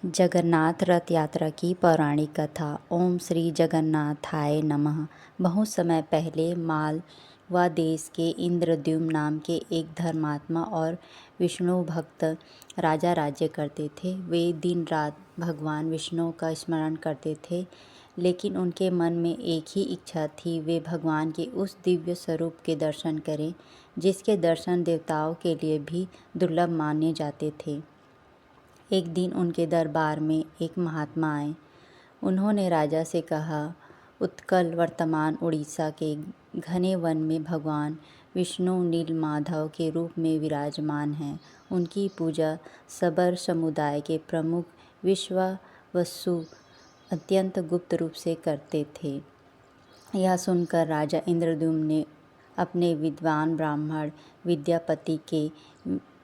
जगन्नाथ रथ यात्रा की पौराणिक कथा। ओम श्री जगन्नाथाय नमः। बहुत समय पहले मालवा देश के इंद्रद्युम्न नाम के एक धर्मात्मा और विष्णु भक्त राजा राज्य करते थे। वे दिन रात भगवान विष्णु का स्मरण करते थे, लेकिन उनके मन में एक ही इच्छा थी, वे भगवान के उस दिव्य स्वरूप के दर्शन करें जिसके दर्शन देवताओं के लिए भी दुर्लभ माने जाते थे। एक दिन उनके दरबार में एक महात्मा आए। उन्होंने राजा से कहा, उत्कल वर्तमान उड़ीसा के घने वन में भगवान विष्णु नीलमाधव के रूप में विराजमान हैं। उनकी पूजा सबर समुदाय के प्रमुख विश्वावसु अत्यंत गुप्त रूप से करते थे। यह सुनकर राजा इंद्रद्युम्न ने अपने विद्वान ब्राह्मण विद्यापति के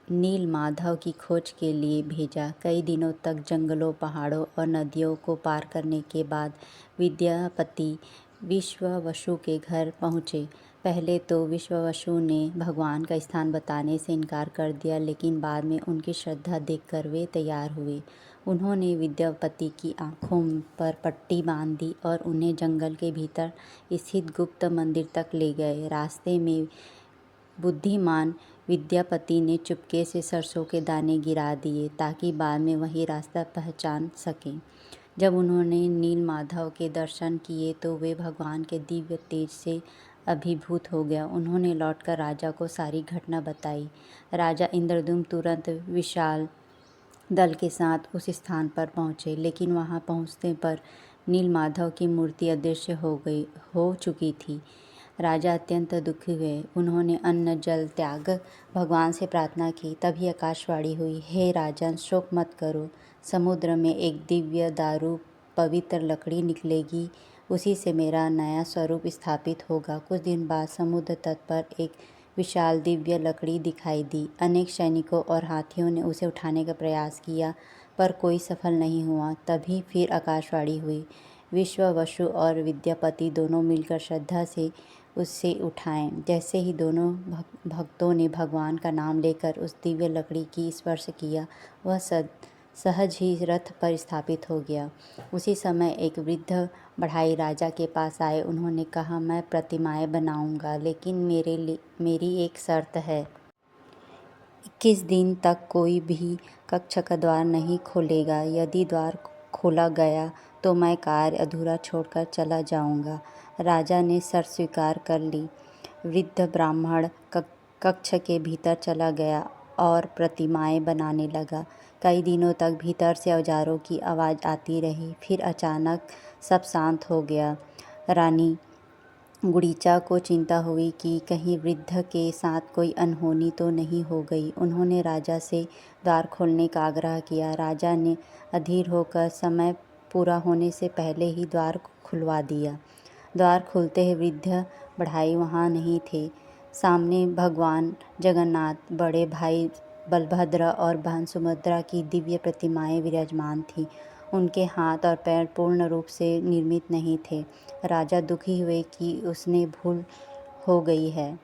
नीलमाधव की खोज के लिए भेजा। कई दिनों तक जंगलों, पहाड़ों और नदियों को पार करने के बाद विद्यापति विश्वावसु के घर पहुँचे। पहले तो विश्वावसु ने भगवान का स्थान बताने से इनकार कर दिया, लेकिन बाद में उनकी श्रद्धा देखकर वे तैयार हुए। उन्होंने विद्यापति की आंखों पर पट्टी बांध दी और उन्हें जंगल के भीतर स्थित गुप्त मंदिर तक ले गए। रास्ते में बुद्धिमान विद्यापति ने चुपके से सरसों के दाने गिरा दिए ताकि बाद में वही रास्ता पहचान सकें। जब उन्होंने नीलमाधव के दर्शन किए तो वे भगवान के दिव्य तेज से अभिभूत हो गया। उन्होंने लौटकर राजा को सारी घटना बताई। राजा इंद्रद्युम्न तुरंत विशाल दल के साथ उस स्थान पर पहुँचे, लेकिन वहाँ पहुँचने पर नीलमाधव की मूर्ति अदृश्य हो चुकी थी। राजा अत्यंत दुखी हुए। उन्होंने अन्न जल त्याग भगवान से प्रार्थना की। तभी आकाशवाणी हुई, हे राजन, शोक मत करो। समुद्र में एक दिव्य दारू पवित्र लकड़ी निकलेगी, उसी से मेरा नया स्वरूप स्थापित होगा। कुछ दिन बाद समुद्र तट पर एक विशाल दिव्य लकड़ी दिखाई दी। अनेक सैनिकों और हाथियों ने उसे उठाने का प्रयास किया, पर कोई सफल नहीं हुआ। तभी फिर आकाशवाणी हुई, विश्वावसु और विद्यापति दोनों मिलकर श्रद्धा से उससे उठाएं। जैसे ही दोनों भक्तों ने भगवान का नाम लेकर उस दिव्य लकड़ी की स्पर्श किया, वह सहज ही रथ पर स्थापित हो गया। उसी समय एक वृद्ध बढ़ाई राजा के पास आए। उन्होंने कहा, मैं प्रतिमाएं बनाऊंगा, लेकिन मेरी एक शर्त है। 21 दिन तक कोई भी कक्ष का द्वार नहीं खोलेगा। यदि द्वार खोला गया तो मैं कार्य अधूरा छोड़कर चला जाऊंगा। राजा ने शर्त स्वीकार कर ली। वृद्ध ब्राह्मण कक्ष के भीतर चला गया और प्रतिमाएं बनाने लगा। कई दिनों तक भीतर से औजारों की आवाज़ आती रही। फिर अचानक सब शांत हो गया। रानी गुड़ीचा को चिंता हुई कि कहीं वृद्ध के साथ कोई अनहोनी तो नहीं हो गई। उन्होंने राजा से द्वार खोलने का आग्रह किया। राजा ने अधीर होकर समय पूरा होने से पहले ही द्वार खुलवा दिया। द्वार खुलते ही वृद्ध बढ़ाई वहाँ नहीं थे। सामने भगवान जगन्नाथ, बड़े भाई बलभद्र और बहन सुभद्रा की दिव्य प्रतिमाएं विराजमान थीं। उनके हाथ और पैर पूर्ण रूप से निर्मित नहीं थे। राजा दुखी हुए कि उसने भूल हो गई है।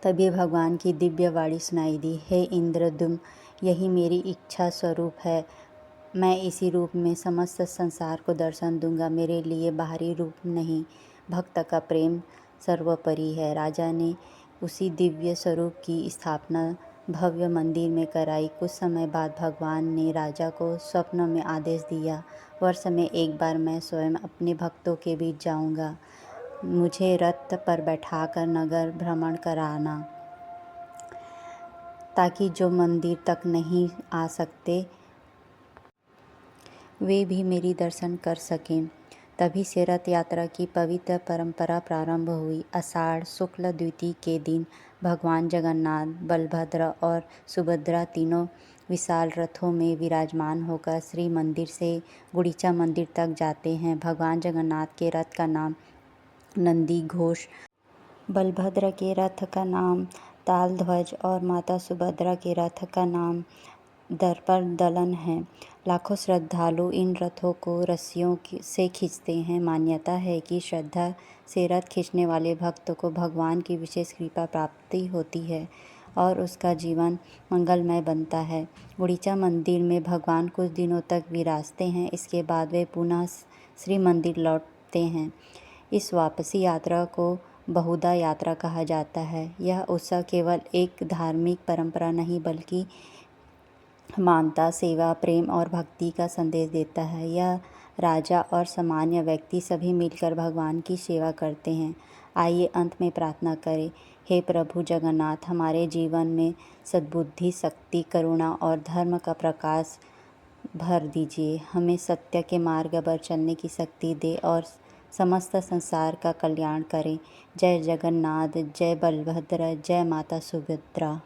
तभी भगवान की दिव्य वाणी सुनाई दी, हे इंद्रद्युम्न, यही मेरी इच्छा स्वरूप है। मैं इसी रूप में समस्त संसार को दर्शन दूंगा। मेरे लिए बाहरी रूप नहीं, भक्त का प्रेम सर्वोपरि है। राजा ने उसी दिव्य स्वरूप की स्थापना भव्य मंदिर में कराई। कुछ समय बाद भगवान ने राजा को स्वप्न में आदेश दिया, वर्ष में एक बार मैं स्वयं अपने भक्तों के बीच जाऊंगा। मुझे रथ पर बैठाकर नगर भ्रमण कराना, ताकि जो मंदिर तक नहीं आ सकते वे भी मेरी दर्शन कर सकें। तभी से रथ यात्रा की पवित्र परंपरा प्रारंभ हुई। आषाढ़ शुक्ल द्वितीया के दिन भगवान जगन्नाथ, बलभद्र और सुभद्रा तीनों विशाल रथों में विराजमान होकर श्री मंदिर से गुड़ीचा मंदिर तक जाते हैं। भगवान जगन्नाथ के रथ का नाम नंदी घोष, बलभद्र के रथ का नाम तालध्वज और माता सुभद्रा के रथ का नाम दर्पण दलन है। लाखों श्रद्धालु इन रथों को रस्सियों से खींचते हैं। मान्यता है कि श्रद्धा से रथ खींचने वाले भक्तों को भगवान की विशेष कृपा प्राप्ति होती है। और उसका जीवन मंगलमय बनता है। गुंडीचा मंदिर में भगवान कुछ दिनों तक विराजते हैं, इसके बाद वे पुनः श्री मंदिर लौटते हैं। इस वापसी यात्रा को बहुधा यात्रा कहा जाता है। यह उत्सव केवल एक धार्मिक परंपरा नहीं बल्कि मानवता, सेवा, प्रेम और भक्ति का संदेश देता है। यह राजा और सामान्य व्यक्ति सभी मिलकर भगवान की सेवा करते हैं। आइए अंत में प्रार्थना करें। हे प्रभु जगन्नाथ, हमारे जीवन में सद्बुद्धि, शक्ति, करुणा और धर्म का प्रकाश भर दीजिए। हमें सत्य के मार्ग पर चलने की शक्ति दे और समस्त संसार का कल्याण करें। जय जगन्नाथ, जय बलभद्र, जय माता सुभद्रा।